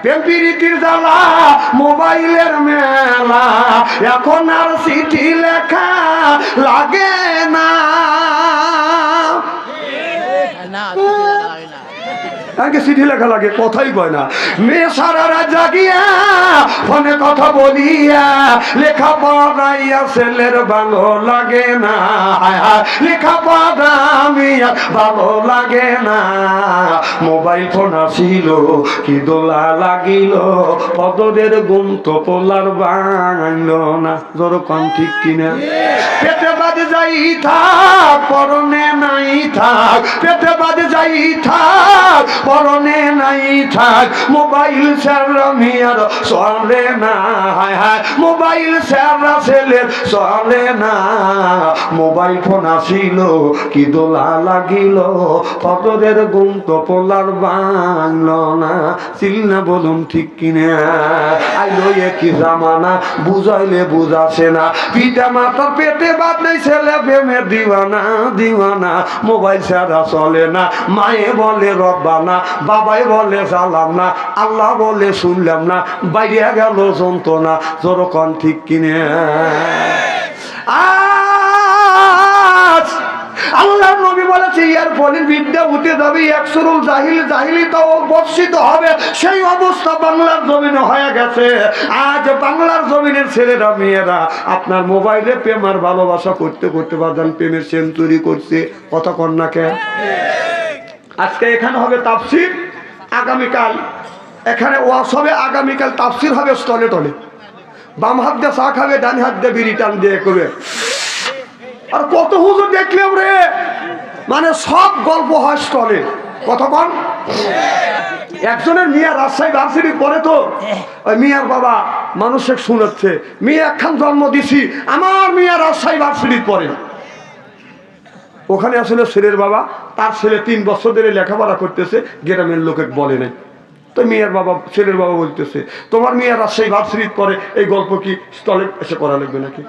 প্রেম প্রীতির জ্বালা মোবাইলের মেলা, এখন আর চিঠি লেখা লাগে না। আগে চিঠি লেখা লাগে, কথাই কয় না। মেয়ে সারা রাত জাগিয়া ফোনে কথা বলিয়া, লেখা পড়াইয়া ছেলের ভালো লাগে না। লেখা পড়া আমি আর ভালো লাগে না। মোবাইল ফোন আসিল কি দোলা লাগিল, পদরের গুম তো পোলার বাঙল না। যেরকম ঠিক কিনা? পেটে বাদে যাই থাক, পরনে নাই থাক। পেটে বাদে যাই থাক, পরনে নাই থাক। মোবাইল ছাড়া মিয়ার চলে না। হায় হায়, মোবাইল ছাড়া ছেলের চলে না। মোবাইল ফোন আসিল কি দোলা লাগিল, পদরের গুম তো পোলার বাংল না। চিল্লা বলুন ঠিক কিনা? আইলো কি জামানা, বুঝাইলে বুঝাছে না। পিতা মাতার পেটে বাদ নেই, ছেলে প্রেমের দিওয়ানা দিওয়ানা। মোবাইল ছাড়া চলে না। মায়ে বলে রব্বানা, বাবাই বলে চালাম না, আল্লাহ বলে শুনলাম না। বাইরে গেল যন্ত্রণা। যেরকম ঠিক কিনে? আল্লাহ নবী বলেছে ইয়ার ফলে বিদ্যা উঠে যাবে, একসুরুল জাহিল জাহিলিতাও বর্ষিত হবে। সেই অবস্থা বাংলার জমিনে হয়ে গেছে। আজ বাংলার জমিনের ছেলেরা মেয়েরা আপনার মোবাইলে প্রেম আর ভালোবাসা করতে করতে বাজান প্রেমের সেঞ্চুরি করছে। কথা কন না কেন? আজকে এখানে হবে তাফসির, আগামীকাল এখানে ওয়াজ হবে, আগামীকাল তাফসির হবে স্টলে টলে। বাম হাত দিয়ে চা খাবে, ডান হাত দিয়ে বিড়ি টান দিয়ে করবে। আর কত হুজুর দেখলাম রে, মানে সব গল্প হয় স্টলে। কতক্ষণ একজনের মিয়া রাজশাহী ভার্সিটি পড়ে, তো ওই মিয়ার বাবা মানুষের শুনাচ্ছে, মেয়ে একখান জন্ম দিছি, আমার মিয়া রাজশাহী ভার্সিটি পড়ে। ওখানে আসলে ছেলের বাবা, তার ছেলে 3 বছর ধরে লেখাপড়া করতেছে, গ্রামের লোকে বলে নাই। তো মেয়ের বাবা, ছেলের বাবা বলতেছে, তোমার মেয়ে রাজশাহী ভার্সিটি পড়ে, এই গল্প কি স্টলে এসে করা লাগবে নাকি?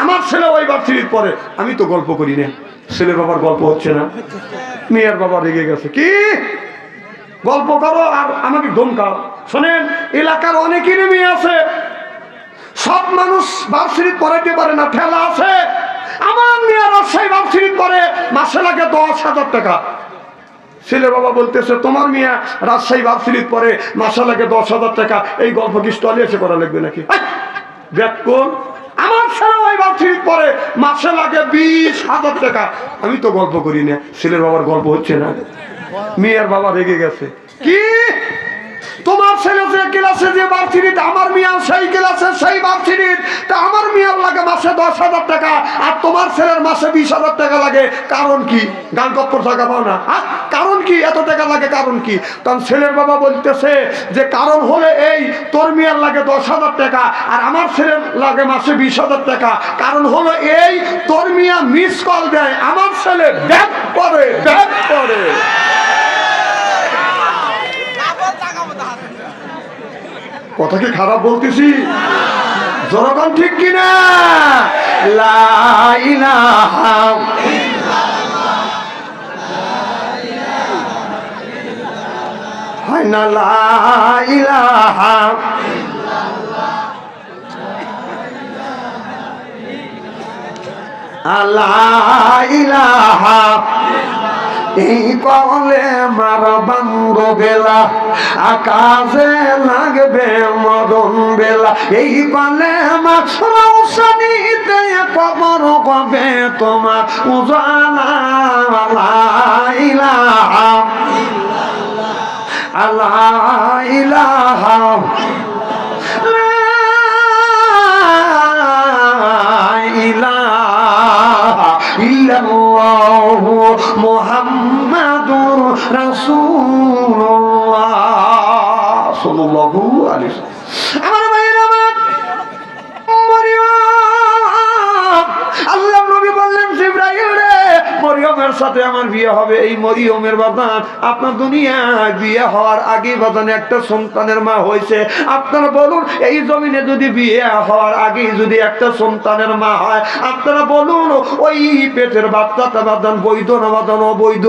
আমার ছেলে ওই ভার্সিটির পরে, আমি তো গল্প করি না। ছেলের বাবার গল্প হচ্ছে না। মেয়ের বাবা রেগে গেছে, কি গল্প করো আর আমাকে ধমকাও। শোনেন, এলাকার অনেকেরই মেয়ে আছে, সব মানুষ ভার্সিটি পড়াইতে পারে না, ঠেলা আছে। আমার মেয়ে রাজশাহী ভার্সিটি পড়ে, মাসে লাগে 10,000 টাকা। ছেলে বাবা বলতেছে, তোমার মেয়ে রাজশাহী ভার্সিটি পড়ে, মাসে লাগে 10,000 টাকা, এই গল্প কি স্টলে এসে করা লাগবে নাকি? দেখুন, আমার ছেলে ওই ভার্সিটি পড়ে, মাসে লাগে 20,000 টাকা, আমি তো গল্প করি না। ছেলের বাবার গল্প হচ্ছে না। মেয়ের বাবা রেগে গেছে, কি তোমার ছেলে যে ক্লাসে যে ভার্সিটিতে, আমার মিয়া সেই ক্লাসে সেই ভার্সিটি, তা আমার মিয়ার লাগে মাসে 10,000 টাকা, আর তোমার ছেলের মাসে 20,000 টাকা লাগে। কারণ কি? গান কপ্পর টাকা পাও না, কারণ কি এত টাকা লাগে? কারণ কি? তখন ছেলের বাবা বলতেছে যে কারণ হলে এই, তোর মিয়ার লাগে 10,000 টাকা আর আমার ছেলের লাগে মাসে 20,000 টাকা। কারণ হলো এই, তোর মিয়া মিস কল দেয়, আমার ছেলে ব্যাক করে ব্যাক করে। কথা কি খারাপ বলতেছি? জনগণ ঠিক কিনা? লা ইলাহা হয় না, লা ইলাহা লা ইলাহা। এই কলে মার বান্ধ বেলা, আকাশে লাগবে মদন বেলা। এই কলে মার রৌশনীতে কবর কবে তোমার উজালা। লা ইলাহা লা ইলাহা লা ইলাহা ইল্লাল্লাহু মুহাম্মাদুর রাসূলুল্লাহ সাল্লাল্লাহু আলাইহি ওয়াসাল্লাম। আমার ভাইরা, আমার মরিয়ম, আল্লাহ নবী বললেন, জিবরাইল রে, মরিয়মের সাথে আমার বিয়ে হবে। এই মরিয়মের বাদান আপনার দুনিয়ায় বিয়ে হওয়ার আগে বাদান একটা সন্তানের মা হয়েছে। আপনারা বলুন, এই জমিনে যদি বিয়ে হওয়ার আগে যদি একটা সন্তানের মা হয়, আপনারা বলুন ওই পেটের বাচ্চাটা বাদান বৈধ না বাদান অবৈধ?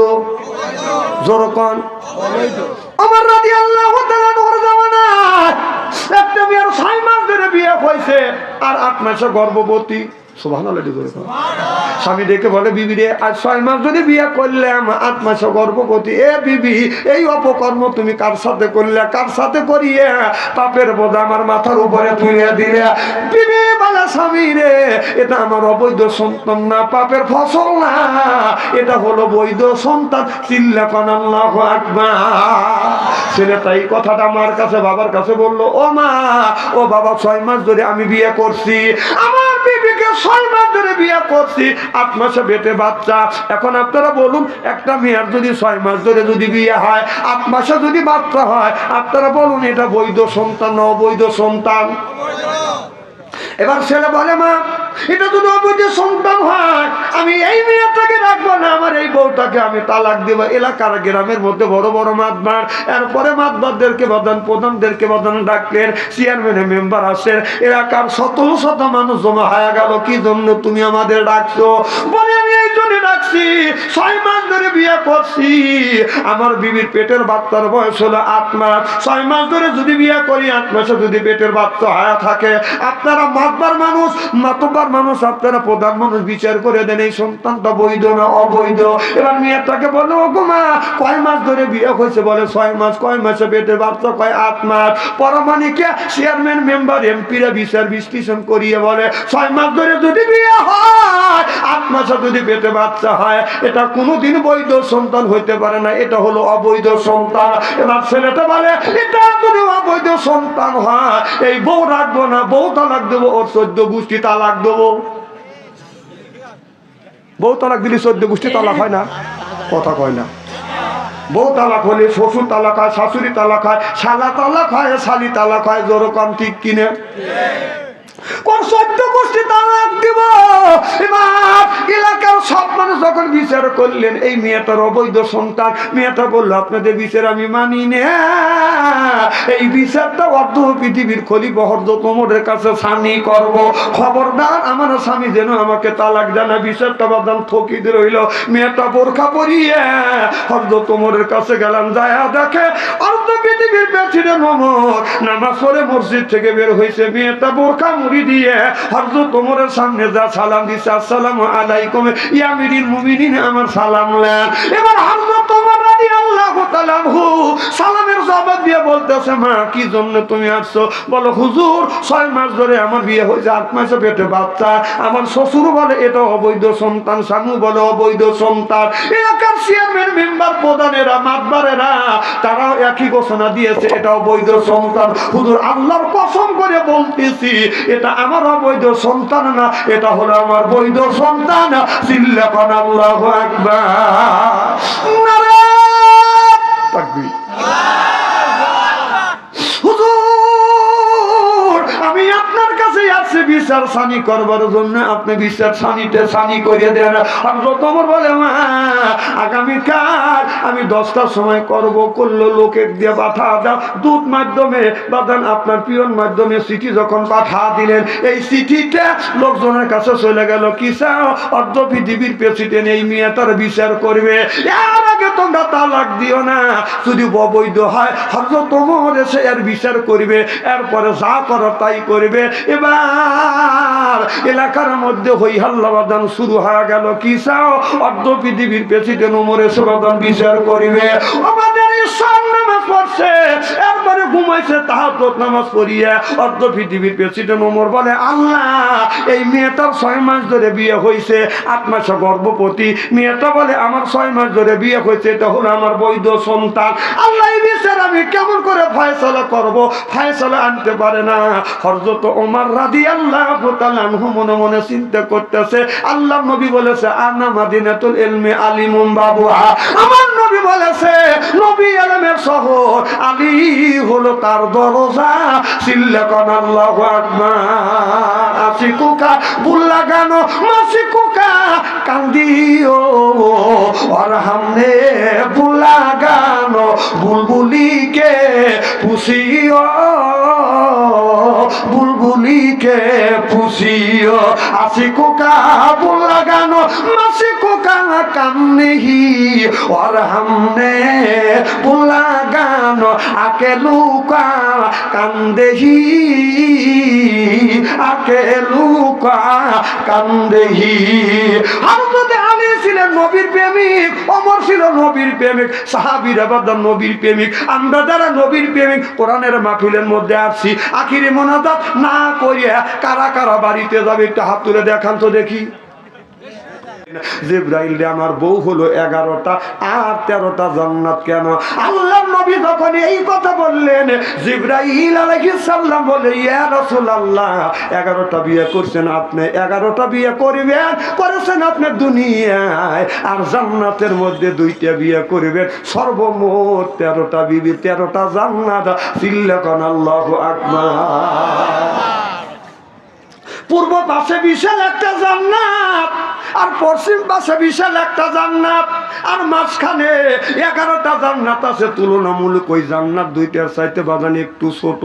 যেরকম আমার রাদিয়াল্লাহু তাআলা হয়েছে আর 8 মাসে গর্ভবতী। স্বামী ডেকে বলে, বিবি রে আজ 6 মাস ধরে বিয়ে করলাম, 8 মাসে গর্ভবতী। এ বিবি, এই অপকর্ম তুমি কার সাথে করলে? কার সাথে করিয়ে পাপের বোঝা আমার মাথার উপরে তুলে দিলে? বিবি বলে, স্বামী রে, এটা আমার অবৈধ সন্তান না, পাপের ফসল না, এটা হলো বৈধ সন্তান। চিল্লা কোন আল্লাহু আকবার। ছেলেটা এই কথাটা মার কাছে বাবার কাছে বললো, ও মা, ও বাবা, 6 মাস ধরে আমি বিয়ে করছি, আমার বিবিকে 6 মাস ধরে বিয়ে করছি, 8 মাসে পেটে বাচ্চা। এখন আপনারা বলুন, একটা মেয়ের যদি 6 মাস ধরে যদি বিয়ে হয়, 8 মাসে যদি বাচ্চা হয়, আপনারা বলুন এটা বৈধ সন্তান না অবৈধ সন্তান? এবার ছেলে বলে, মা, এটা যদি অবৈধ সন্তান হয়, আমি এই মেয়েটাকে রাখবো না, আমার এই বউটাকে আমি তালাক দেব। এলাকার গ্রামের মধ্যে বড় বড় মাতবার, এরপরে মাতবারদেরকে বদান, প্রধানদেরকে বদান ডাকলেন, চেয়ারম্যানের মেম্বার আসেন, এলাকার শত শত মানুষ জমা হয়ে গেল। কি জন্য তুমি আমাদের ডাকছো? বলে, আমি এই জন্য ডাকছি, 6 মাস ধরে বিয়ে করছি, আমার বিবির পেটের বাচ্চার বয়স হলো 8 মাস। 6 মাস ধরে যদি বিয়ে করি, 8 মাসে যদি পেটের বাচ্চা হয়ে থাকে, আপনারা মাতবার মানুষ, মাতবার মানুষ, আপনারা প্রধান মানুষ বিচার করে দেন এই সন্তানটা বৈধ না অবৈধ। এবার মেয়েটাকে বলো, ওগো মা, কয় মাস ধরে বিয়ে হয়েছে? বলে 6 মাস। কয় মাসে পেটের বাচ্চা? কয় 8 মাস। পরমাণিকে চেয়ারম্যান, মেম্বার, এমপিরা বিচার বিশ্লেষণ করিয়ে বলে, 6 মাস ধরে যদি বিয়ে হয়, 8 মাসে যদি পেটে বাচ্চা হয়, এটা কোনোদিন বৈধ সন্তান হইতে পারে না, এটা হলো অবৈধ সন্তান। এবার ছেলেটা বলে, এটা যদি অবৈধ সন্তান হয়, এই বউ রাখবো না, বউ তালাক দেবো, ওর 14 গোষ্ঠী তালাক দেবো। বউ তালাক দিলে 14 গোষ্ঠী তালাক হয় না? কথা কয় না। বউ তালাক হলে শ্বশুর তালাক হয়, শাশুড়ি তালাক হয়, শালা তালাক হয়, শালি তালাক হয়। জোর কম ঠিক কিনে? কোন 14 গোষ্ঠী তালাক দিব? এবার এলাকার সব মানুষ যখন বিচার করলেন এই মেয়েটার অবৈধ সন্তান, মেয়েটা বললো, আপনাদের বিচার আমি মানি না, এই বিচারটা অর্ধ পৃথিবীর খলিফা হযরত ওমরের কাছে সানি করব, খবরদার আমার স্বামী যেন আমাকে তালাক দেয় না। বিচারটা বাদাম থকিতে রইল। মেয়েটা বোরখা পরিয়ে হযরত ওমরের কাছে গেলাম, যায় দেখে অর্ধ পৃথিবীর প্রেসিডেন্ট ওমর নামাজ পড়ে মসজিদ থেকে বের হয়েছে। মেয়েটা বোরখা মুড়ি দিয়ে হযরত ওমরের সামনে যা সালাম দিছে, আসসালামু আলাইকুম ইয়া আমিরুল মুমিনিন, আমার সালাম নেন। এবার হযরত ওমর রাদিয়াল্লাহু তাআলা আনহু সালামের জবাব দিয়ে বলতেছে, মা, কি জন্য তুমি আসছো? বলো, হুজুর, 6 মাস ধরে আমার বিয়ে হয়েছে, 8 মাসে পেটে বাচ্চা। আমার শ্বশুর বলে এটা অবৈধ সন্তান, স্বামী বলে অবৈধ সন্তান। এলাকার চেয়ারম্যান, মেম্বার, প্রধানেরা, মাতবারেরা, তারাও একই ঘোষণা দিয়েছে, এটা অবৈধ সন্তান। হুজুর, আল্লাহর কসম করে বলতেছি, এটা আমার অবৈধ সন্তান না, এটা হলো আমার বৈধ সন্তান। চিল্লাপান আল্লাহু আকবার। নারে তাকবীর। হুজুর, আমি আপনার কাছে আসছি বিচার সানি করবার জন্য, আপনি বিচার সানিতে সানি করে দেন। হযরত ওমর বলে, মা, আগামীকাল আমি 10টার সময় করব। করলো লোকের দিয়ে পাঠা দাও, দূত মাধ্যমে বাদান আপনার পিয়ন মাধ্যমে চিঠি যখন পাঠা দিলেন, এই চিঠিটা লোকজনের কাছে চলে গেল। কি চাও? অর্ধ পৃথিবীর প্রেসিডেন্ট এই মেয়েটার বিচার করবে, এর আগে তোমরা তালাক দিও না, যদি অবৈধ হয় হযরত ওমর এসে এর বিচার করবে, এরপরে যা করো তাই করবে। এবার এলাকার মধ্যে হই হাল্লা বাদান শুরু হয়ে গেল। কি চাও? অর্ধ পৃথিবীর প্রেসিডেন্ট ওমর এসে বাদান বিচার করবে। আমাদের ঈশান নামাজ পড়ছে, এরপরে ঘুমাইছে তাহাজ্জুদ নামাজ পড়িয়া। অর্ধ পৃথিবীর প্রেসিডেন্ট ওমর বলে, আল্লাহ, এই মেয়েটার 6 মাস ধরে বিয়ে হয়েছে, 8 মাসে গর্ভবতী। মেয়েটা বলে, আমার 6 মাস ধরে বিয়ে হয়েছে, এটা হলো আমার বৈধ সন্তান। আল্লাহ, এই বিচার আমি কেমন করে ফয়সালা করব? ফয়সালা আনতে পারে না। হযরত ওমর রাদিয়াল্লাহু তাআলা আনহু মনে মনে চিন্তা করতেছে, আল্লাহর নবী বলেছে, আনা মাদিনাতুল ইলমি আলিমুম বাবুহা। আমার নবী বলেছে, নবী ইলমের শহর, আলী হলো তার দরজা। চিল্লাকান আল্লাহু আকবার। আশিকুকা বুল্লা গানো মাসিকুকা কান্দিও, আর হামনে বুল্লা গানো বুলবুলিকে পুষিও, বুলবুলিকে পুষিও। আশিকুকা বুল্লা গানো মাসিকুকা কান্নেহি, আর হামনে বুল্লা গানো আকে লুকা কান্দেহি আকে লুকা কান্দেহি। হযরত আলী ছিলেন নবীর প্রেমিক, ওমর ছিল নবীর প্রেমিক, সাহাবীরা বাদা নবীর প্রেমিক। আমরা যারা নবীর প্রেমিক কোরআনের মাহফিলের মধ্যে আসছি, আখিরি মোনাজাত না করিয়া কারা কারা বাড়িতে যাবে একটু হাত তুলে দেখান তো দেখি। জিবরাইল রে আমার বউ হলো 11টা আর 13টা জান্নাত কেন? আল্লাহর নবী যখন এই কথা বললেন, জিবরাইল আলাইহিস সালাম বলে, ইয়া রাসূলুল্লাহ 11টা বিয়ে করছেন আপনি, 11টা বিয়ে করবেন, করেছেন আপনি দুনিয়ায়, আর জান্নাতের মধ্যে 2টা বিয়ে করবেন, সর্বমোট 13টা বিবি, 13টা জান্নাত। চিল্লাকান আল্লাহু আকবার। পূর্ব পাশে বিশাল একটা জান্নাত, আর পশ্চিম পাশে বিশাল একটা জান্নাত, আর মাঝখানে 11টা জান্নাত আছে। তুলনামূলক ওই জান্নাত 2টার চাইতে বাগান একটু ছোট।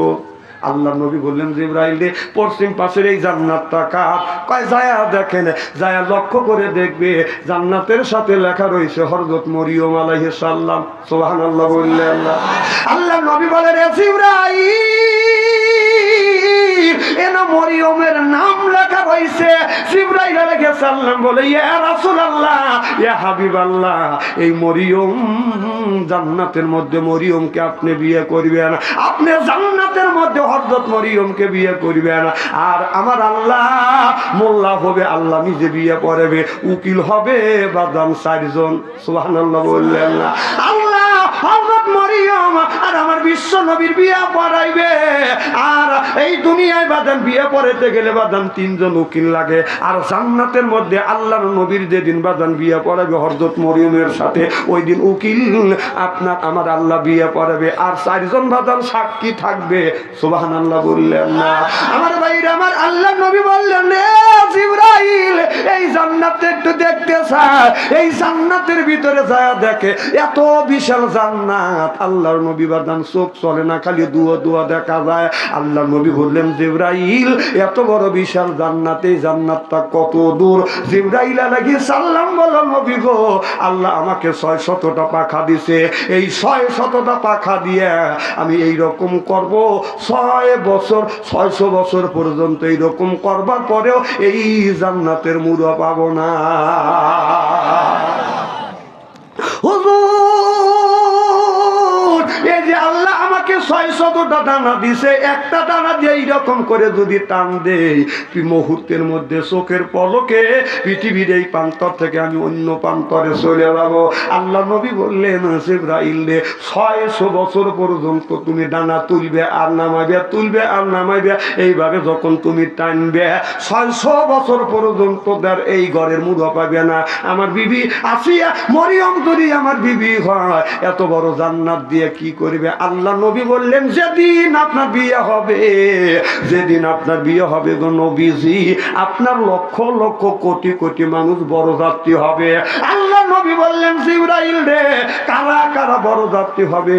আল্লাহ নবী বললেন, জিবরাইল রে পশ্চিম পাশের এই জান্নাতটা কার? কয় যায়া দেখেন, যায়া লক্ষ্য করে দেখবে জান্নাতের সাথে লেখা রয়েছে হযরত মরিয়ম আলাইহিস সালাম। সুবহানাল্লাহ বললেন না? আল্লাহ নবী বলেন, জিবরাইল এনা মরিয়মের নাম লেখা রয়েছে। জিবরাইল আলাইহিস সালাম বলে, ইয়া রাসূলুল্লাহ, ইয়া হাবিবাল্লাহ, এই মরিয়ম জান্নাতের মধ্যে মরিয়মকে আপনি বিয়ে করবেন, আপনি জান্নাতের মধ্যে হযরত মরিয়মকে বিয়ে করবেন। আর আমার আল্লাহ মোল্লা হবে, আল্লাহ নিজে বিয়ে পড়াবে, উকিল হবে বাদাম 4 জন। সুবহানাল্লাহ বললেন না? আল্লাহ হযরত মরিয়ম আর আমার বিশ্ব নবীর বিয়ে পড়াইবে। আর এই দুনিয়ায় বাদাম বিয়ে পড়াইতে গেলে বাদাম 3 জন উকিল লাগে। আর জান্নাতের মধ্যে আল্লাহর নবীর যেদিন বাদাম বিয়ে পড়াবে হযরত মরিয়মের সাথে, ওই দিন উকিল আপনার আমার আল্লাহ বিয়ে পড়াবে, আর 4 জন বাদাম সাক্ষী থাকবে। সুবহানাল্লাহ বললেন না? আমার ভাইরা, আমার আল্লাহ নবী বললেন, এ জিবরাইল এই জান্নাতে একটু দেখতে চায়, এই জান্নাতের ভিতরে যায় দেখে, এত বিশাল জান্নাত। আল্লাহর নবী বাদান চোখ চলে না, খালি দুয়া দুয়া দেখা যায়। আল্লাহ নবী বললেন, জিবরাইল এত বড় বিশাল জান্নাত, এই জান্নাতটা কত দূর? জিবরাইল আলাইহিস সালাম বলল, নবী গো, আল্লাহ আমাকে 600টা পাখা দিছে, এই 600টা পাখা দিয়ে আমি এই রকম করব 6 বছর, 600 বছর পর্যন্ত এই রকম করবার পরেও এই জান্নাতের মুড়া পাবো না। হুজুর, এই যে আল্লাহ আমাকে 600টা দানা দিছে, একটা দানা দিয়ে এইরকম করে যদি টান দেই, মুহূর্তের মধ্যে চোখের পলকে পৃথিবীর এই প্রান্তর থেকে আমি অন্য প্রান্তরে চলে যাব। আল্লাহ নবী বললেন, জিবরাইল রে 600 বছর পর্যন্ত তুমি দানা তুলবে আর নামাইবে, তুলবে আর নামাইবে, এইভাবে যখন তুমি টানবে 600 বছর পর্যন্ত এই ঘরের মুড়া পাবে না। আমার বিবি আসিয়া মরিয়ম যদি আমার বিবি হয়, এত বড় জান্নাত দিয়ে কি করবে? আল্লাহ নবী বললেন, যেদিন আপনার বিয়ে হবে, যেদিন আপনার বিয়ে হবে গো নবীজি, আপনার লক্ষ লক্ষ কোটি কোটি মানুষ বড় যাত্রী হবে। আল্লাহ নবী বললেন, জিবরাইল রে কারা কারা বড় যাত্রী হবে?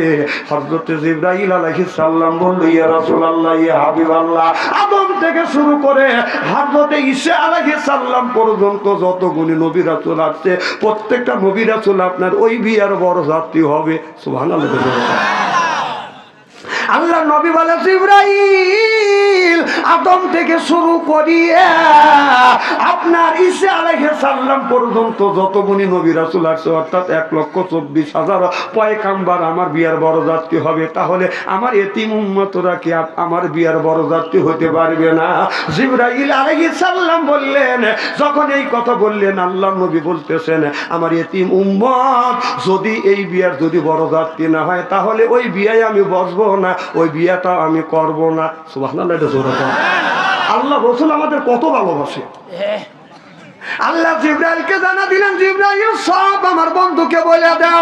হযরত জিবরাইল আলাইহিস সালাম বলল, ইয়া রাসূলুল্লাহ, ইয়া হাবিবাল্লাহ, আদম থেকে শুরু করে হযরত ঈসা আলাইহিস সালাম পর্যন্ত যত গুণী নবী রাসূল আছে, প্রত্যেকটা নবী রাসূল আপনার ওই বিয়ার বড় যাত্রী হবে। সুবহানাল্লাহ। আল্লাহ নবী বলে, জিবরাইল আদম থেকে শুরু করিয়া আপনার ঈসা আলাইহিস সালাম পর্যন্ত যত গুণী নবী রাসূল আছে, অর্থাৎ 1,24,000 পয়গাম্বর আমার বিয়ার বড় যাত্রী হবে। তাহলে আমার এতিম উম্মতরা কি আমার বিয়ার বড় যাত্রী হতে পারবে না? জিবরাইল আলাইহিস সালাম বললেন, যখন এই কথা বললেন, আল্লাহ নবী বলতেছেন, আমার এতিম উম্মত যদি এই বিয়ার যদি বড় যাত্রী না হয়, তাহলে ওই বিয়ায় আমি বসবো না, ওই বিয়াটা আমি করব না। সুবহানাল্লাহ। এটা জোরে বলেন। আল্লাহ রাসূল আমাদের কত ভালোবাসে। আল্লাহ জিবরাইলকে জানা দিলেন, জিবরাইল সব আমার বন্ধুকে বলে দাও।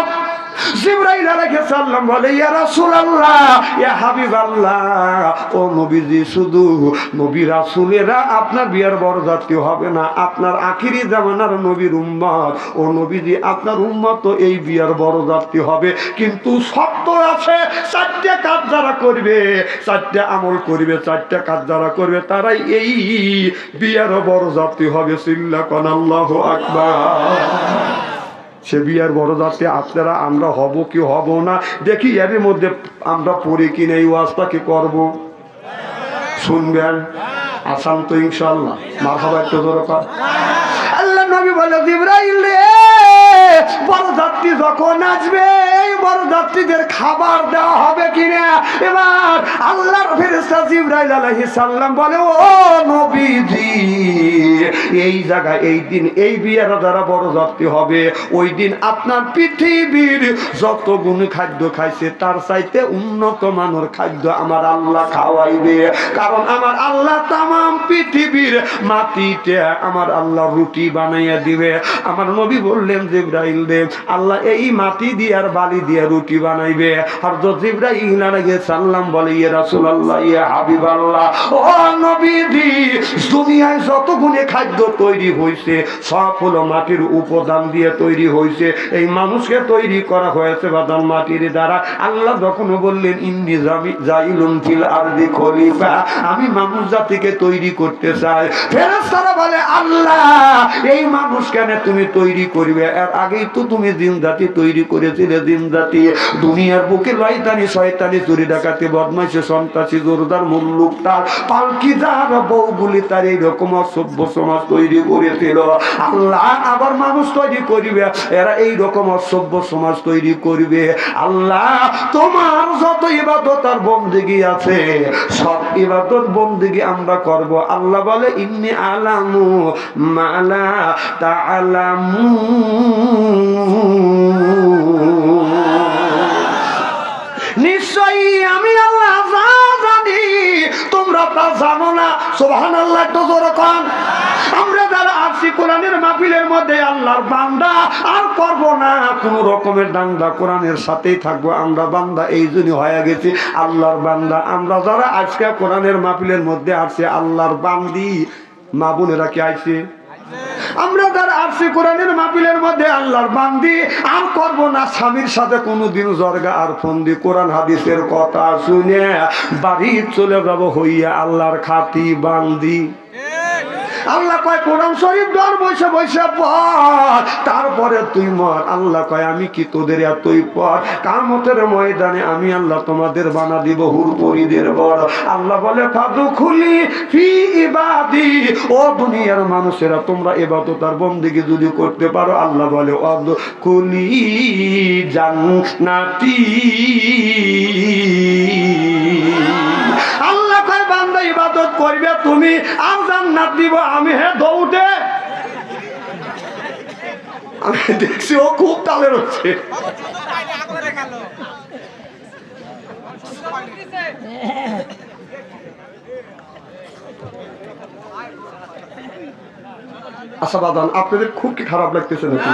জিবরাইল আলাইহিস সালাম বলে, ইয়া রাসূলুল্লাহ, ইয়া হাবিবাল্লাহ, ও নবীজি, শুধু নবী রাসূলেরা আপনার বিয়ার বড় যাত্রী হবে না, আপনার আখিরি জামানার নবীর উম্মত, ও নবীজি আপনার উম্মত তো এই বিয়ার বড় যাত্রী হবে। কিন্তু শর্ত আছে, 4টা কাজ যারা করবে, 4টা আমল করবে, 4টা কাজ যারা করবে, তারাই এই বিয়ার বড় যাত্রী হবে। সিল্লাকান আল্লাহু আকবার। সে বিয়ার বড় যাত্রী আপনারা আমরা হব কি হব না দেখি, এর মধ্যে আমরা পড়ি কিনা এই ওয়াজটা কি করবো, শুনবেন আসান তো ইনশাআল্লাহ। মারহাবা একটু জোরে কর। আল্লাহ নবী বলে জিবরাইল রে, বড় যাত্রী যখন আসবে এই বড় যাত্রীদের খাবার দেওয়া হবে কিনা। এবার আল্লাহর ফেরেশতা জিবরাইল আলাইহিস সালাম বলে, ও নবীজি, এই জায়গায় এই দিন এই বিয়ার যারা বড় যাত্রী হবে ওই দিন আপনার পৃথিবীর যত গুণ খাদ্য খাইছে তার চাইতে উন্নত মানের খাদ্য আমার আল্লাহ খাওয়াইবে। কারণ আমার আল্লাহ তামাম পৃথিবীর মাটিতে আমার আল্লাহ রুটি বানাইয়া দিবে। আমার নবী বললেন জিবরাইল রে, আল্লাহ এই মাটি দিয়ে আর বালি দিয়ে রুটি বানাইবে। হযরত জিবরাইল আলাইহিস সালাম বলে, ইয়া রাসূলুল্লাহ, ইয়া হাবিবাল্লাহ, ও নবীজি, দুনিয়ায় যত গুণে খাদ্য তৈরি হয়েছে সব হলো মাটির উপাদান দিয়ে তৈরি হয়েছে। এই মানুষকে তৈরি করা হয়েছে বাদান মাটির দ্বারা। আল্লাহ যখন বললেন ইন্নী জাইলুন ফিল আরদি খলিফা, আমি মানুষ জাতিকে তৈরি করতে চাই। ফেরেশতারা বলে, আল্লাহ এই মানুষ কেন তুমি তৈরি করবে, এর আগেই তো তুমি জিন জাতি তৈরি করেছিলে। জিন জাতি দুনিয়ার বুকে শয়তানি শয়তানি চুরি ডাকাতি বদমাইশি সন্ত্রাসী জোরদার মুল্লুক তার পালকিদার বউগুলি তার এইরকম অসভ্য সমাজ তৈরি করেছিল। আল্লাহ আবার মানুষ তৈরি করবে, এরা এইরকম অসভ্য সমাজ তৈরি করবে। আল্লাহ তোমার যত ইবাদত আর বন্দেগী আছে সব ইবাদত বন্দেগী আমরা করব। আল্লাহ বলে, ইন্নী আলামু মালা তাআলামু, নিশ্চয়ই আমি আল্লাহ যা জানি তোমরা তা জানো না। সুবহানাল্লাহ, একটু জোরে কোন। আমরা যারা আছি কোরআনের মাহফিলের মধ্যে আল্লাহর বান্দা আর করব না কোন রকমের দান্দা, কোরআনের সাথেই থাকবো। আমরা বান্দা এই জন্য হয়ে গেছি আল্লাহর বান্দা। আমরা যারা আজকে কোরআনের মাহফিলের মধ্যে আছি আল্লাহর বান্দি, মা বোনেরা কি আইছে? আমরা যারা আসছি কোরআনের মাহফিলের মধ্যে আল্লাহর বান্দি আর করব না স্বামীর সাথে কোনোদিন জর্গা আর ফন্দি। কোরআন হাদিসের কথা শুনে বাড়ি চলে যাব হইয়া আল্লাহর খাতি বান্দি। আল্লাহ কয় কোরআন শরীফ দর বসে বসে পড়, তারপরে তুই মর। আল্লাহ কয় আমি কি তোদের এতই পর? কিয়ামতের ময়দানে আমি আল্লাহ তোমাদের বানা দিব হুরপরিদের বড়। আল্লাহ বলে ফাদুখুলি ফি ইবাদি, ও দুনিয়ার মানুষেরা তোমরা ইবাদত আর বন্দেগী যদি করতে পারো, আল্লাহ বলে আদখুলি জান্নাতি। আল্লাহ কয় বান্দা ইবাদত করবে তুমি আর জান্নাত দিব আমি। হে দৌড়ে আমি দেখছি ও খুব তালের হচ্ছে। আচ্ছা বাদান, আপনাদের খুব কি খারাপ লাগতেছে নাকি?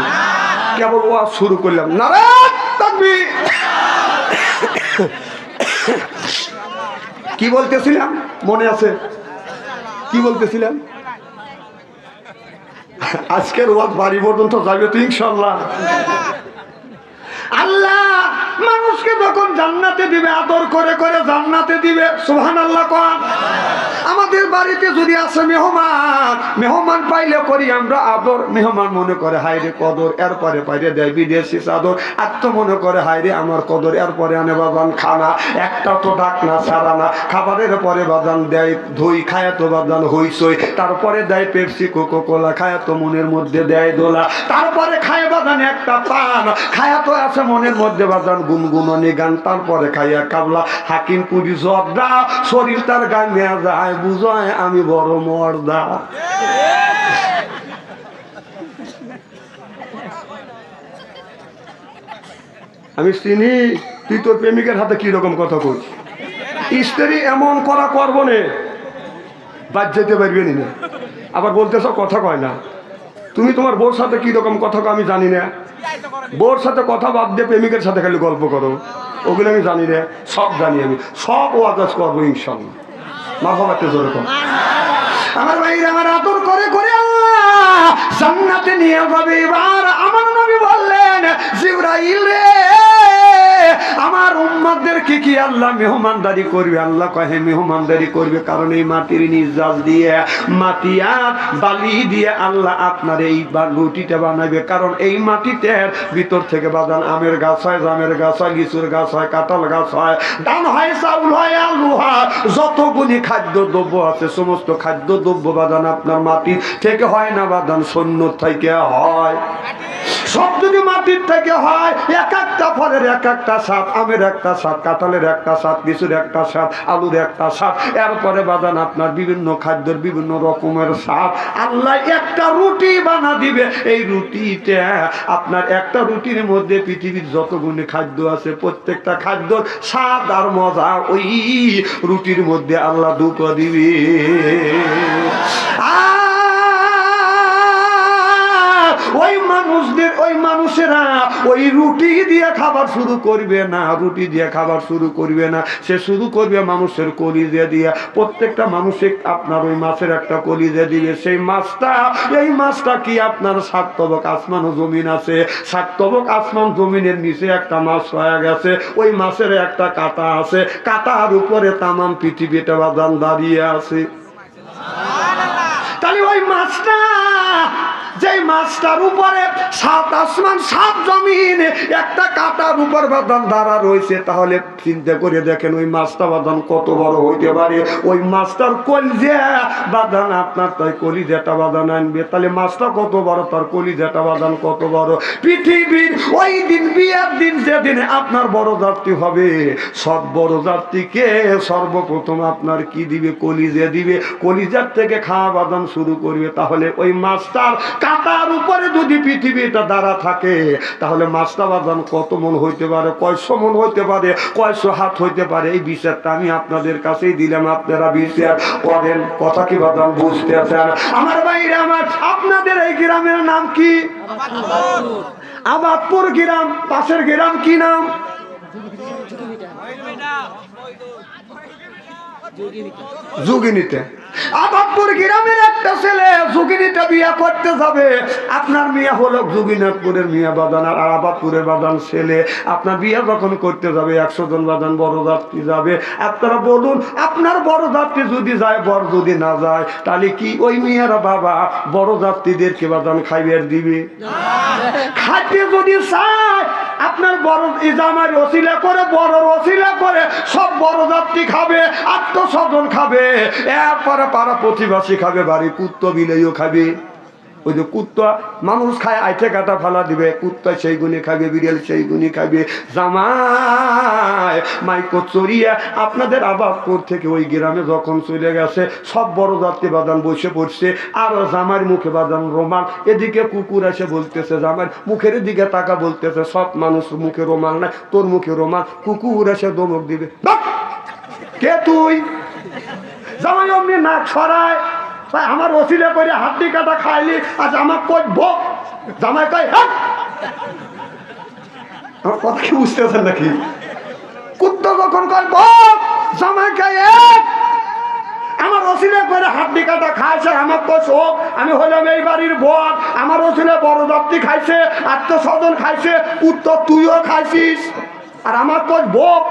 কেবল ওয়াজ শুরু করলাম, নারায়ে তাকবীর। কি বলতেছিলাম মনে আছে? কি বলতেছিলাম? আজকের ওয়াজ বাড়ি পর্যন্ত যাবে তো ইনশাআল্লাহ। আল্লাহ মানুষকে যখন জান্নাতে দিবে আদর করে করে জান্নাতে দিবে। সুবহানাল্লাহ কোন। আমাদের বাড়িতে যদি আসে মেহমান, মেহমান পাইলে করি আমরা আদর। মেহমান মনে করে হায়রে কদর, এরপরে পাইরে দেয় বিদেশি চাদর। আর তো মনে করে হায়রে আমার কদর, এরপরে আনে বাজান খানা। একটা তো ডাক না ছাড়া না। খাবারের পরে বাজান দেয় দই, খায় তো বাজান হইসই। তারপরে দেয় পেপসি কোকো কোলা, খায় তো মনের মধ্যে দেয় দোলা। তারপরে খায় বাজান একটা পান, খায়া তো আছে মনের মধ্যে বাজান গুনগুননি গান। তারপরে খাইয়া কাবলা হাকিম পুরি জর্দা, শরীর তার গায়ে যায় বুঝায় আমি বড় মর্দা। আমি চিনি তুই তোর প্রেমিকের হাতে কি রকম কথা কইস। স্ত্রী এমন করা করবো নে বাদ যেতে পারবে না। আবার বলতেছ কথা কয় না। তুমি তোমার বউর সাথে কি রকম কথা কও আমি জানি না। বউর সাথে কথা বাদ দিয়ে প্রেমিকের সাথে খালি গল্প করো, ওগুলো আমি জানি না। সব জানি আমি, সব ওয়াজ করবো ইনশাআল্লাহ। মাহবাতে জোরে কর। আমার ভাইরা আমার আদর করে করে আল্লাহ জান্নাতে নিয়ে যাবে। এবার আমার নবী বললেন জিবরাইল রে, আমার উম্মতদেরকে কি আল্লাহ মেহমানদারি করবে? আল্লাহ কহে মেহমানদারি করবে, কারণ এই মাটির নির্যাস দিয়ে, মাটি আর বালি দিয়ে আল্লাহ আপনার এই রুটিটা বানাবে। কারণ এই মাটিতে ভিতর থেকে বাদান আমের গাছ হয়, জামের গাছ হয়, লিচুর গাছ হয়, কাঁঠাল গাছ হয়, ধান হয়, চাউল হয়, আলু হয়, যতগুলি খাদ্য দ্রব্য আছে সমস্ত খাদ্য দ্রব্য বাদান আপনার মাটি থেকে হয় না বাদান শূন্য থেকে হয়। সব যদি মাটির থেকে হয়, এক একটা ফলের এক একটা স্বাদ, আমের একটা স্বাদ, কাঁঠালের একটা স্বাদ, লিচুর একটা স্বাদ, আলুর একটা স্বাদ, এরপরে বাদান আপনার বিভিন্ন খাদ্যের বিভিন্ন রকমের স্বাদ। আল্লাহ একটা রুটি বানা দিবে, এই রুটিতে আপনার একটা রুটির মধ্যে পৃথিবীর যতগুলি খাদ্য আছে প্রত্যেকটা খাদ্যর স্বাদ আর মজা ওই রুটির মধ্যে আল্লাহ ঢুকে দিবে। ওই মানুষদের, ওই মানুষেরা ওই রুটি দিয়ে খাবার শুরু করবে না, রুটি দিয়ে খাবার শুরু করবে না, সে শুরু করবে মানুষের কলিজা দিয়ে। প্রত্যেকটা মানুষে আপনার ওই মাছের একটা কলিজা দিবে। সেই মাছটা, এই মাছটা কি আপনার 7 তবক আসমান ও জমিন আছে, 7 তবক আসমান জমিনের নিচে একটা মাছ হয়ে গেছে, ওই মাছের একটা কাঁটা আছে, কাঁটার উপরে তামাম পৃথিবীটা বাদান দাঁড়িয়ে আছে। তাহলে ওই মাছটা, যেই মাছটার উপরে 7 আসমান 7 জমিন একটা কাঁটার উপর বাদান দাঁড়া রয়েছে, তাহলে চিন্তা করে দেখেন ওই মাছটা বাদান কত বড় হইতে পারে। ওই মাছটার কলিজা বাদান আপনার তাই কলিজাটা বাদান আনবে, তাহলে মাছটা কত বড়, তার কলিজাটা বাদান কত বড়। পৃথিবীর ওই দিন, বিয়ের দিন, যেদিন আপনার বড় যাত্রী হবে, সব বড় যাত্রীকে সর্বপ্রথম আপনার কি দিবে? কলিজা দিবে। কলিজার থেকে খাওয়া বাদান শুরু করবে। তাহলে ওই মাছটার কাঁটার উপরে যদি পৃথিবীটা দাঁড়া থাকে, তাহলে মাছটা বাদান কত মন হইতে পারে, কয়শো মন হইতে পারে, কয়শো হাত হইতে পারে। এই বিচারটা আমি আপনাদের কাছেই দিলাম, আপনারা বিচার করেন। কথা কি বাদান বুঝতে আছেন? আমার ভাইরা আমার, আপনাদের এই গ্রামের নাম কি? আবাদপুর গ্রাম। পাশের গ্রাম কি নাম? যোগিনীতে। আবাদপুর গ্রামের একটা ছেলে যোগিনীটা বিয়ে করতে যাবে। আপনার মেয়ে হলো যোগিনাথপুরের মেয়ে বাদান, আর আবাদপুরের বাদান ছেলে। আপনার বিয়ে যখন করতে যাবে 100 জন বাদান বড় যাত্রী যাবে। আপনারা বলুন, আপনার বড় যাত্রী যদি যায়, বড় যদি না যায়, তাহলে কি ওই মেয়েরা বাবা বড় যাত্রীদেরকে বাদান খাইবার দিবে? খাইতে যদি চায়, আপনার বড় জামার ওসিলা করে, বড় ওসিলা করে সব বড় যাত্রী খাবে, আত্মস্বজন খাবে, এরপরে পাড়া প্রতিবাসী খাবে, বাড়ি কুত্তো বিলেও খাবে। ওই যে কুত্তা মানুষ খায়, আইটে কাটা ফালা দিবে, কুত্তা সেই গুণে খাবে, বিড়াল সেই গুণে খাবে। জামাই মাইকো চড়িয়া আপনাদের আবাদপুর থেকে ওই গ্রামে যখন চলে গেছে, সব বড় যাত্রী বাদান বসে পড়ছে, আর জামার মুখে বাদান রোমাল, এদিকে কুকুর এসে বলতেছে, জামার মুখের দিকে টাকা বলতেছে, সব মানুষ মুখে রোমাল নাই, তোর মুখে রোমাল। কুকুর এসে দমক দিবে, কে তুই? জামাই অমনি নাক ছড়ায়, আমার ওসিলা করে হাড্ডি কাটা খাইলি, আজ আমার কই ভোগ। জামাই কয়, আমার কথা কি বুঝতেছেন নাকি? কুত্তা যখন কয় ভোগ, জামাই কয় আমার ওসিলা করে হাড্ডি কাটা খাইছে, আমার কই শোক, আমি হইলাম এই বাড়ির ভোগ, আমার ওসিলা বড় যাত্রী খাইছে, আত্মস্বজন খাইছে, কুত্তা তুইও খাইছিস, আর আমার কই ভোগ।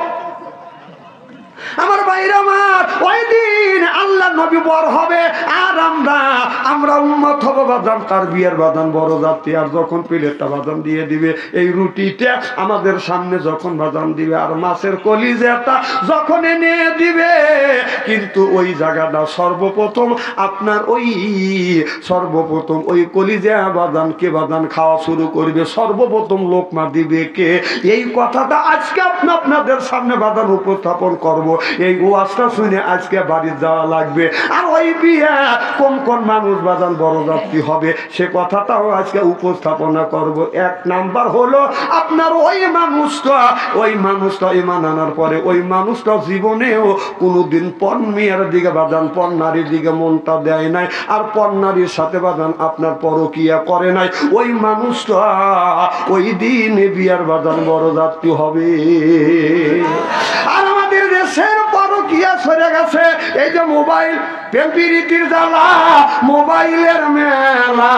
আমার ভাইরা আমার, ওই দিন আল্লাহ নবী বর হবে, আর আমরা উম্মত হব বাদান, তার বিয়ের বাদান বড় যাত্রী। আর যখন প্লেটটা বাদান দিয়ে দিবে, এই রুটিটা আমাদের সামনে যখন বাদান দিবে, আর মাছের কলিজাটা যখন এনে দিবে, কিন্তু ওই জায়গাটা সর্বপ্রথম আপনার সর্বপ্রথম ওই কলিজা বাদানকে বাদান খাওয়া শুরু করবে, সর্বপ্রথম লোকমা দিবে কে? এই কথাটা আজকে আপনাদের সামনে বাদান উপস্থাপন করব। এই ওয়াজটা শুনে আজকে বাড়ি যাওয়া লাগবে। আর ওই বিয়ে কোন কোন মানুষ বাদান বড় যাত্রী হবে, সে কথাটাও আজকে উপস্থাপনা করব। 1 নাম্বার হলো আপনার ওই মানুষটা ইমান আনার পরে ওই মানুষটা জীবনেও কোনোদিন পণ মেয়ের দিকে বাদান, পণ নারীর দিকে মনটা দেয় নাই, আর পণ নারীর সাথে বাদান আপনার পরকিয়া করে নাই, ওই মানুষটা ওই দিন বিয়ার বাদান বড় যাত্রী হবে। আর আমাদের দেশের পরকিয়া সরে গেছে, এই যে মোবাইল, প্রেমপ্রীতির জ্বালা, মোবাইলের মেলা,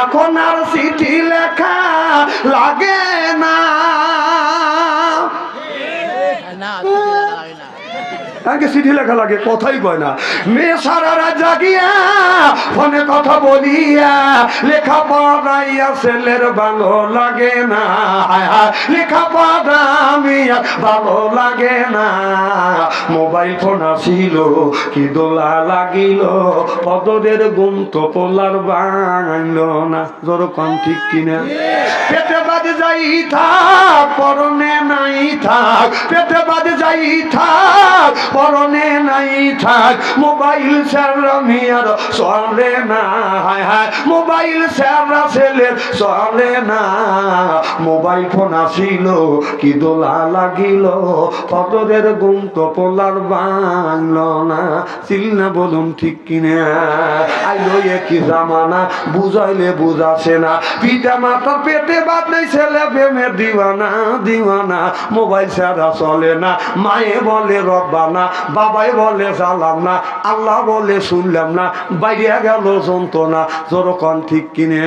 এখন আর চিঠি লেখা লাগে না। আগে চিঠি লেখা লাগে, কথাই কয় না। মেয়ে সারা রাত জাগিয়া ফোনে কথা বলিয়া লেখা পড়াইয়া ছেলের ভালো লাগে না, লেখা পড়া আমি ভালো লাগে না। মোবাইল ফোন আসিল কি দোলা লাগিল, পদরের গুম তো পোলার বাঙাইল না। যেরকম ঠিক কিনা? পেটে বাদে যাই থাক পরনে নাই থাক, পেটে বাদে যাই থাক পরনে নাই থাক, মোবাইল ছাড়া মিয়ার চলে না, হায় হায় মোবাইল ছাড়া ছেলের চলে না। মোবাইল ফোন আসিল কি দোলা লাগিল, পদরের গুম তো পোলার বাংল না। চিল্লা বলুন ঠিক কিনা? আইলো কি জামানা, বুঝাইলে বুঝাছে না। পিতা মাতার পেটে বাদ নেই, ছেলে প্রেমের দিওয়ানা দিওয়ানা। মোবাইল ছাড়া চলে না, মায়ে বলে রব্বানা, বাবাই বলে সালাম না, আল্লাহ বলে শুনলাম না, বাইরে গেল যন্ত্রণা। যেরকম ঠিক কিনে?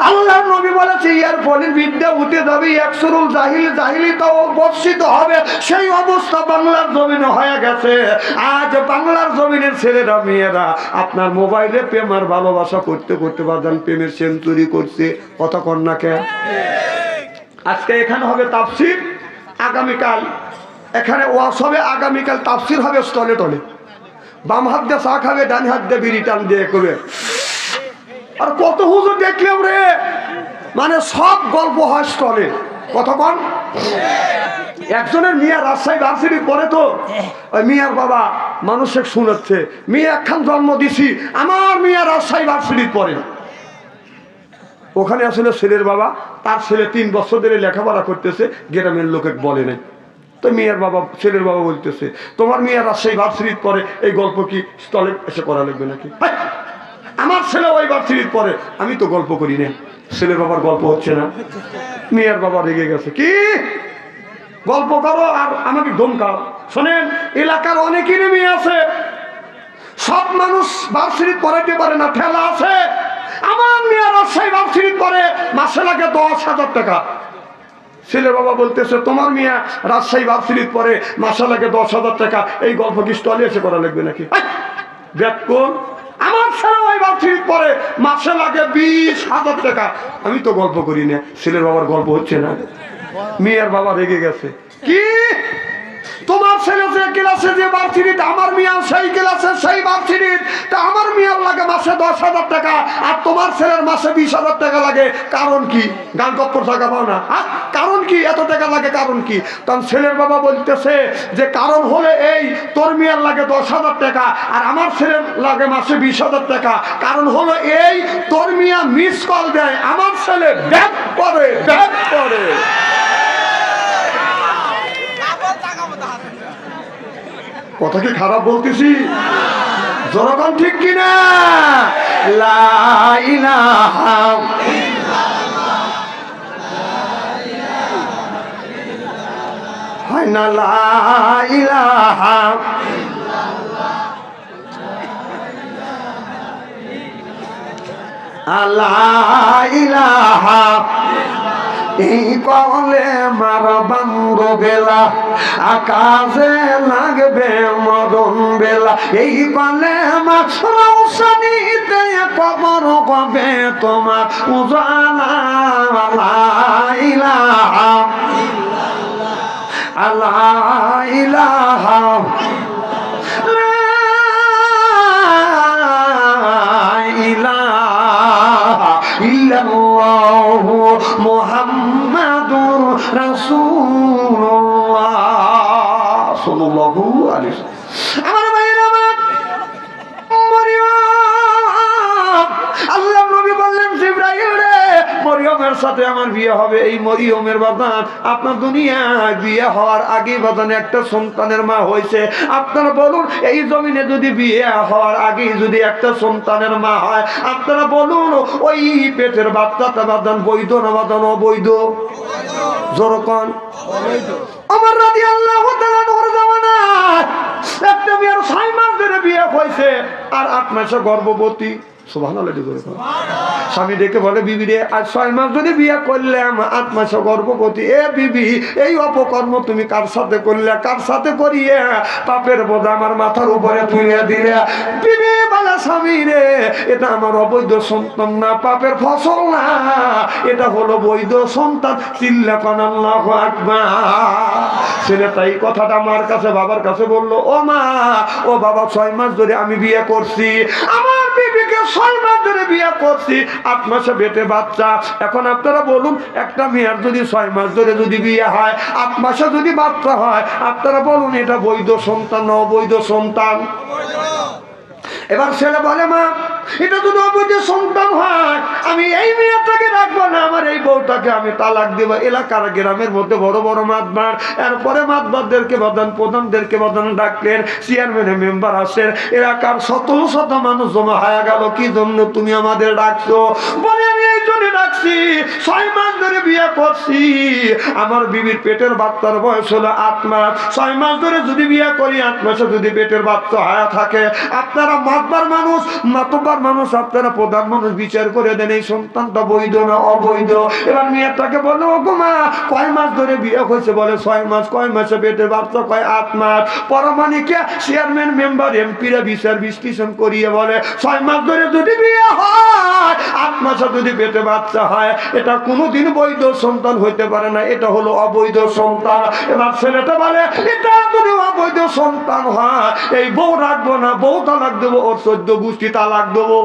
আল্লাহ নবী বলেছে ইয়ার ফলের বিদ্যা উঠে যাবে, একসুরুল জাহিল জাহিলিতাও বর্ষিত হবে। সেই অবস্থা বাংলার জমিনে হয়ে গেছে। আজ বাংলার জমিনের ছেলেরা মেয়েরা আপনার মোবাইলে প্রেম আর ভালোবাসা করতে করতে বাদান প্রেমের সেঞ্চুরি করছে। কথা কন না কে? আজকে এখানে হবে তাফসির, আগামীকাল এখানে ওয়াজ হবে, আগামীকাল তাফসির হবে স্টলে টলে। বাম হাত দিয়ে চা খাবে, ডান হাত দিয়ে বিড়ি টান দিয়ে করবে। আর কত হুজুর দেখলেও রে, মানে সব গল্প হয় স্টলে। কতক্ষণ? একজনের মিয়া রাজশাহী ভার্সিটি পড়ে, তো ওই মিয়ার বাবা মানুষের শুনাচ্ছে, মেয়ে একখান জন্ম দিছি, আমার মিয়া রাজশাহী ভার্সিটি পড়ে। ওখানে আসলে ছেলের বাবা, তার ছেলে 3 বছর ধরে লেখাপড়া করতেছে, গ্রামের লোকে বলে নাই। তো মেয়ের বাবা, ছেলের বাবা বলতেছে, তোমার মেয়ে রাজশাহী ভার্সিটি পড়ে, এই গল্প কি স্টলে এসে করা লাগবে নাকি? আমার ছেলে ওই ভার্সিটি পড়ে, আমি তো গল্প করি না। ছেলের বাবার গল্প হচ্ছে না। মেয়ের বাবা রেগে গেছে, কি গল্প করো আর আমাকে ধমকাও? শোনেন, এলাকার অনেকেরই মেয়ে আছে, সব মানুষ ভার্সিটি পড়াইতে পারে না, ঠেলা আছে। আমার মেয়ে রাজশাহী ভার্সিটি পড়ে, মাসে লাগে 10,000 টাকা। ছেলের বাবা বলতেছে, তোমার মেয়ে রাজশাহী ভার্সিটি পড়ে, মাসে লাগে 10,000 টাকা, এই গল্প কি স্টলে এসে করা লাগবে নাকি? দেখুন, আমার ছেলে ওই ভার্সিটি পড়ে, মাসে লাগে 20,000 টাকা, আমি তো গল্প করি না। ছেলের বাবার গল্প হচ্ছে না। মেয়ের বাবা রেগে গেছে, কি তোমার ছেলে যে ক্লাসে যে ভার্সিটিতে, আমার মেয়ে সেই ক্লাসে সেই ভার্সিটি, তা আমার মেয়ের লাগে মাসে 10,000 টাকা, আর তোমার ছেলের মাসে 20,000 টাকা লাগে, কারণ কি? গান কপ্পর টাকা পাও না, কারণ কি এত টাকা লাগে, কারণ কি? তখন ছেলের বাবা বলতেছে যে কারণ হলে এই, তোর মেয়ের লাগে 10,000 টাকা আর আমার ছেলের লাগে মাসে 20,000 টাকা। কারণ হলো এই, তোর মেয়ে মিস কল দেয়, আমার ছেলে ব্যাক করে ব্যাক করে। কথা কি খারাপ বলতেছি? জনগণ ঠিক কিনা? লা ইলাহা হয় না, লা ইলাহা লা ইলাহা। এই কলে মার বাঙ্গ বেলা, আকাশে লাগবে মরণ বেলা। এই কলে মার রৌশনীতে কবর কবে তোমার উজালা। লা ইলাহা লা ইলাহা লা ইলাহা ইল্লাল্লাহু মুহাম্মাদুর রাসূলুল্লাহ সাল্লাল্লাহু আলাইহি ওয়াসাল্লাম। আমার ভাইরা, মরিয়ম, আল্লাহ নবী বললেন, জিবরাইল রে, মরিয়মের সাথে আমার বিয়ে হবে। এই মরিয়মের বাদান আপনার দুনিয়ায় বিয়ে হওয়ার আগে বাদান একটা সন্তানের মা হয়েছে। আপনারা বলুন, এই জমিনে যদি বিয়ে হওয়ার আগে যদি একটা সন্তানের মা হয়, আপনারা বলুন ওই পেটের বাচ্চাটা বাদান বৈধ না বাদান অবৈধ? জোরকন আমার রাদিয়াল্লাহু তাআলা নূর জামানায় একটা মেয়ের 6 মাস ধরে বিয়ে হয়েছে আর 8 মাসে গর্ভবতী। সুবহানাল্লাহ দিগরে স্বামী ডেকে বলে বিবি রে আজ 6 মাস ধরে বিয়ে করলাম 8 মাসে গর্ভবতী এ বিবি এই অপকর্ম তুমি কার সাথে করলে কার সাথে করিয়ে পাপের বোঝা আমার মাথার উপরে তুলে দিলে বিবি বলে স্বামী রে এটা আমার অবৈধ সন্তান না পাপের ফসল না এটা হলো বৈধ সন্তান চিল্লাকান আল্লাহু আকবার ছেলেটা এই কথাটা আমার কাছে বাবার কাছে বললো ও মা ও বাবা 6 মাস ধরে আমি বিয়ে করছি আমার বিবিকে 6 মাস ধরে বিয়ে করছি 8 মাসে পেটে বাচ্চা এখন আপনারা বলুন একটা মেয়ের যদি 6 মাস ধরে যদি বিয়ে হয় 8 মাসে যদি বাচ্চা হয় আপনারা বলুন এটা বৈধ সন্তান না অবৈধ সন্তান এবার ছেলে বলে মা এটা যদি অবৈধ সন্তান হয় আমি এই মেয়েটাকে রাখবো না আমার এই বউটাকে আমি তালাক দেব এলাকার গ্রামের মধ্যে বড় বড় মাতবার এরপরে মাতবারদেরকে প্রধানদেরকে ডাকলেন চেয়ারম্যানের মেম্বার আসেন এলাকার শত শত মানুষ জমা হয়ে গেল কি জন্য তুমি আমাদের ডাকছো বলে আমি এই জন্য ডাকছি 6 মাস ধরে বিয়ে করছি আমার বিবির পেটের বাচ্চার বয়স হলো 8 মাস 6 মাস ধরে যদি বিয়ে করি 8 মাসে যদি পেটের বাচ্চা হয়ে থাকে আপনারা মাতবার মানুষ আপনারা প্রধান মানুষ বিচার করে দেন এই সন্তানটা বৈধ না অবৈধ এবার মেয়েটাকে বলো ওগো মা কয় মাস ধরে বিয়ে হয়েছে বলে 6 মাস কয় মাসে পেটের বাচ্চা কয় 8 মাস পরমাণিকে চেয়ারম্যান মেম্বার এমপিরা বিচার বিশ্লেষণ করিয়ে বলে 6 মাস ধরে যদি বিয়ে হয় 8 মাসে যদি পেটে বাচ্চা হয় এটা কোনোদিন বৈধ সন্তান হইতে পারে না এটা হলো অবৈধ সন্তান এবার ছেলেটা বলে এটা যদি অবৈধ সন্তান হয় এই বউ রাখবো না বউ তালাক দেবো ওর 14 গোষ্ঠী তালাক দেবো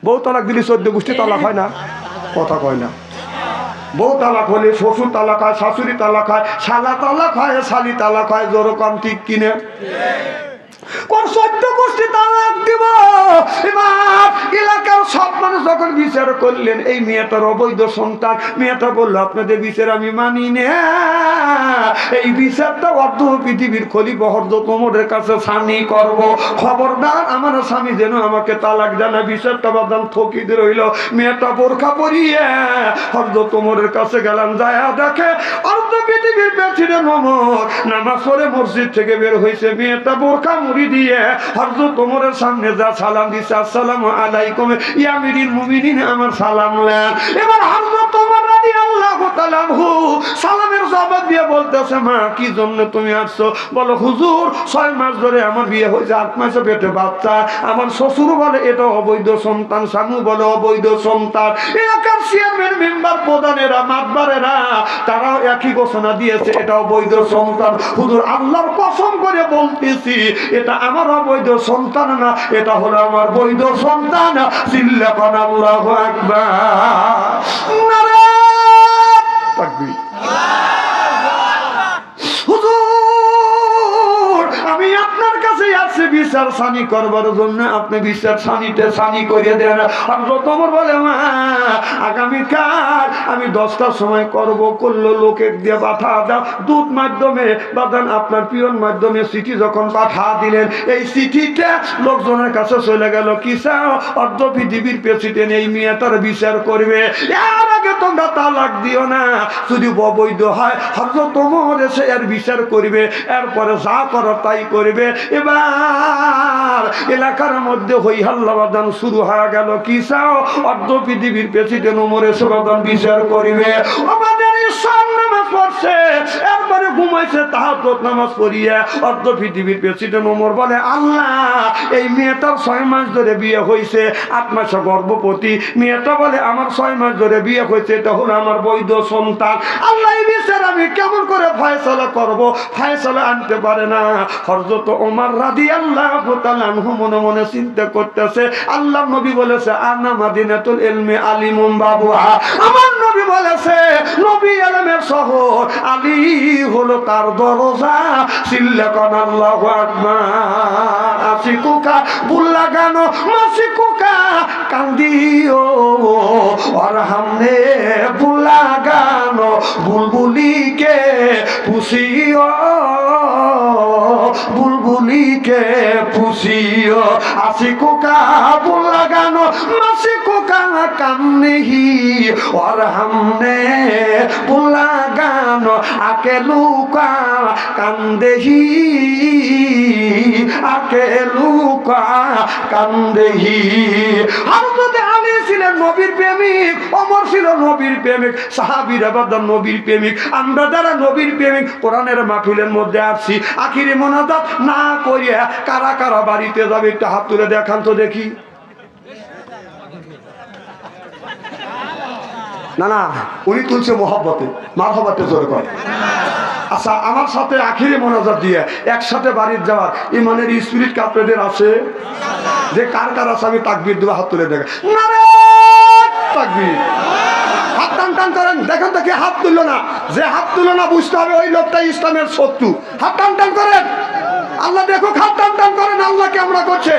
বউ তালাক দিলে 14 গোষ্ঠী তালাক হয় না কথা কয় না বউ তালাক হলে শ্বশুর তালাক হয় শাশুড়ি তালাক হয় শালা তালাক হয় শালি তালাক হয় যেরকম ঠিক কিনে কোন 14 গোষ্ঠী তালাক দিব এবার এলাকার সব মানুষ যখন বিচার করলেন এই মেয়েটার অবৈধ সন্তান মেয়েটা বললো আপনাদের বিচার আমি মানি না এই বিচারটা অর্ধ পৃথিবীর খলিফা হযরত ওমরের কাছে সানি করব খবরদার আমার স্বামী যেন আমাকে তালাক জানা বিচারটা বাদাম থকিয়ে রইল মেয়েটা বোরখা পরিয়ে হযরত ওমরের কাছে গেলাম যায় দেখে অর্ধ পৃথিবীর প্রেসিডেন্ট ওমর নামাজ পড়ে মসজিদ থেকে বের হয়েছে মেয়েটা বোরখা মুড়ি দিয়ে হযরত ওমরের সামনে যা সালাম দিছে আসসালামু আলাইকুম ইয়া আমিরুল মুমিনিন আমার সালাম নেন এবার হযরত ওমর রাদিয়াল্লাহু তাআলা সালামের জবাব দিয়ে বলতেছে মা কি জন্য তুমি আসছো বলো হুজুর 6 মাস ধরে আমার বিয়ে হয়েছে 8 মাসে পেটে বাচ্চা আমার শ্বশুর বলে এটা অবৈধ সন্তান স্বামী বলে অবৈধ সন্তান এলাকার চেয়ারম্যান মেম্বার প্রধানেরা মাতবারেরা তারাও একই ঘোষণা দিয়েছে এটা অবৈধ সন্তান হুজুর আল্লাহর কসম করে বলতেছি এটা আমার অবৈধ সন্তান না এটা হলো আমার বৈধ সন্তান চিল্লাকান আল্লাহু আকবার নারে তাকবীর হুজুর আমি আপনার কাছে আসছি বিচার সানি করবার জন্য আপনি বিচার সানি করে দেন হযরত ওমর বলে মা আগামীকাল আমি 10টার সময় করব করলো লোকের দিয়ে পাঠা দাও দূত মাধ্যমে বাদান আপনার পিয়ন মাধ্যমে চিঠি যখন পাঠা দিলেন এই চিঠিটা লোকজনের কাছে চলে গেল কি চাও অর্ধ পৃথিবীর প্রেসিডেন্ট এই মেয়েটার বিচার করবে এর আগে তোমরা তালাক দিও না যদি অবৈধ হয় হযরত ওমর এসে এর বিচার করবে এরপরে যা করো তাই করবে এবার এলাকার মধ্যে হই হাল্লা বাদান শুরু হয়ে গেল কি চাও অর্ধ পৃথিবীর প্রেসিডেন্ট ওমর এসে বাদান বিচার করবে আমাদের ঈশান নামাজ পড়ছে এরপরে ঘুমাইছে তাহাজ্জুদ নামাজ পড়িয়া অর্ধ পৃথিবীর প্রেসিডেন্ট ওমর বলে আল্লাহ এই মেয়েটার 6 মাস ধরে বিয়ে হয়েছে 8 মাসে গর্ভবতী মেয়েটা বলে আমার 6 মাস ধরে বিয়ে হয়েছে এটা হলো আমার বৈধ সন্তান আল্লাহ এই বিচার আমি কেমন করে ফয়সালা করব ফয়সালা আনতে পারে না হযরত ওমর রাদিয়াল্লাহু তাআলা আনহু মনে মনে চিন্তা করতেছে আল্লাহর নবী বলেছে আনা মাদিনাতুল ইলমি আলিমুম বাবুহা আমার নবী বলেছে নবী ইলমের শহর আলী হলো তার দরজা চিল্লাকান আল্লাহু আকবার আসিকুকা বুল্লা গানো মাসিকুকা কান্দিও আর হামনে বুল্লা গানো বুলবুলিকে পুষিও বুলবুলিকে পুষিও আসিকুকা বুল্লা গানো মাসিকুকা কান্নেহি আর হামনে বুল্লা গানো আকে লুকা কান্দেহি, আকে লুকা কান্দেহি। হযরত আলী ছিলেন নবীর প্রেমিক, ওমর ছিল নবীর প্রেমিক, সাহাবীরা বাদা নবীর প্রেমিক। আমরা যারা নবীর প্রেমিক কোরআনের মাহফিলের মধ্যে আসছি, আখিরি মোনাজাত না করিয়া কারা কারা বাড়িতে যাবে একটু হাত তুলে দেখান তো দেখি। না না, উনি তুলছে মোহাব্বতে, মারহাবাতে জোরে করে। আচ্ছা, আমার সাথে আখিরি মোনাজাত দিয়ে একসাথে বাড়ির যাওয়ার ইমানের স্পিরিট কি আপনাদের আছে? যে কার কার আছে আমি তাকবীর দেবো, হাত তুলে দেখেন। নারে তাকবীর, হাত টান টান করেন, দেখেন তো কে হাত তুললো না। যে হাত তুললো না বুঝতে হবে ওই লোকটা ইসলামের শত্রু। হাত টান টান করেন, আল্লাহ দেখো, হাত টান টান করেন, আল্লাহ কে আমরা করছে।